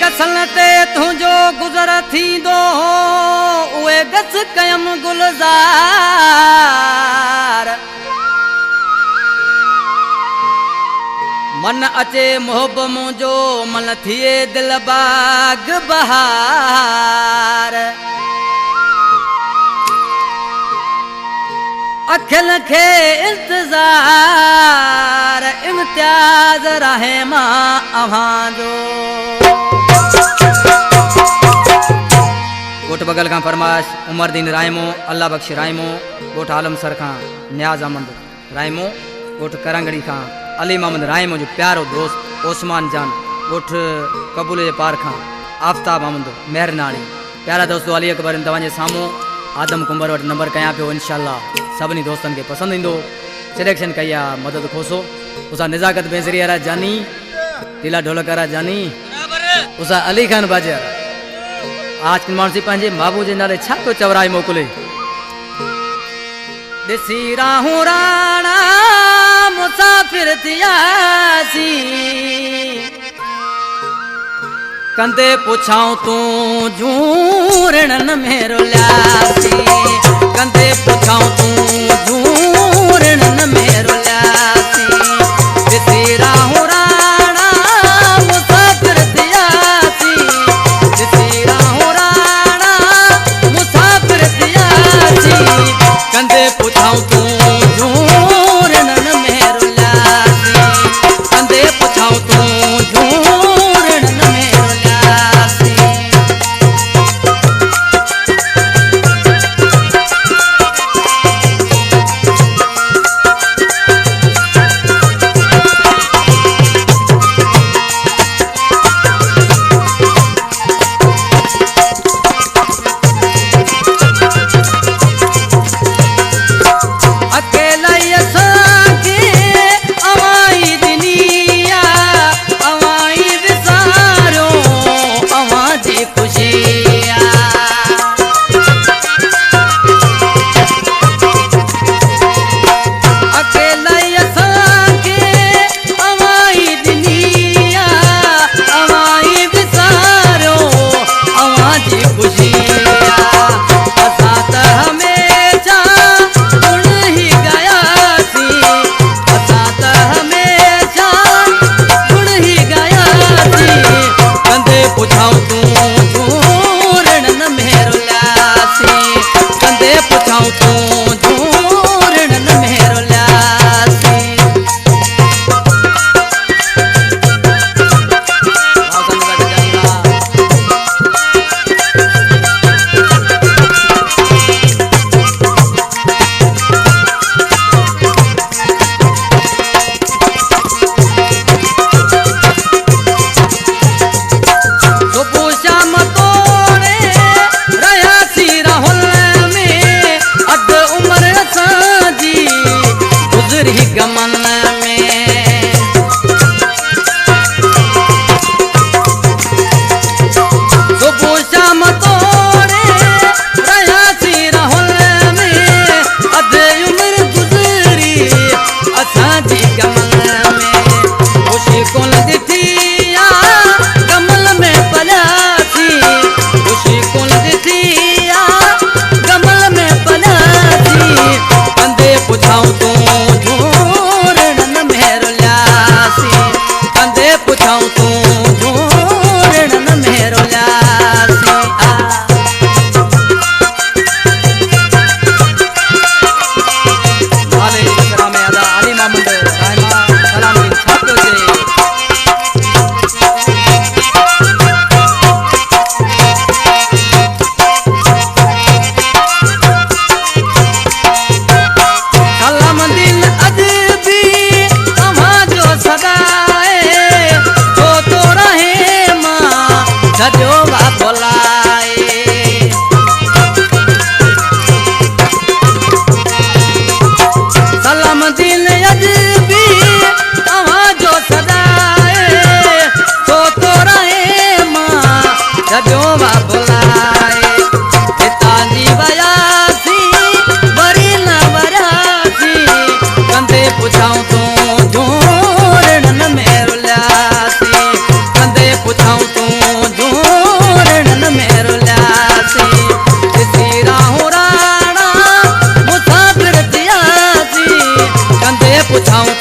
गसन ते तुझो गुज़र थींदो उहे गस कयम गुलज़ार मन अचे मोहब मुंहिंजो मन थिए दिल बाग बहार अखिल खे इंतज़ार इम्तियाज़ रहे मां अव्हां जो गोठ बगल खां फरमाश उमरदीन रायमो अल्लाह बख्श रायमो गोठ आलमसर खां न्याज़ अहमद रायमो गोठ करंगड़ी खां अली मोहम्मद रायमो जो प्यारो दोस्त ओस्मान जान गोठ कबूल जे पार खां आफ्ताब अहमद मेहरनाणी प्यारा दोस्तों अली अकबर तव्हांजे साम्हूं आदम कुंबर वटि नंबर कयां पियो इंशाअल्लाह सभिनी दोस्तनि खे पसंदि ईंदो सिलेक्शन कई आहे मदद खोसो उसा निज़ाकत बेज़री वारा जानी टीला ढोलक वारा जानी उसा अली खान बाजा आज मानसी पंहिंजे बाबू जे नाले छा तो चवराए मोकिले ॾिसी राहूं राणा मुसाफ़िर थियासी कंदे पुछाऊं तूं झूरणन में रुलियासी कंदे पुछाऊं तूं झूरणन में रुलियासी ॾिसी राहूं राणा मुसाफ़िर थियासी ॾिसी राहूं राणा मुसाफ़िर थियासी कंदे पुछाऊं तूं झूरणन में रुलियासी कंदे पुछाऊं तूं झूरणन में रुलियासी अकेला पुछाऊं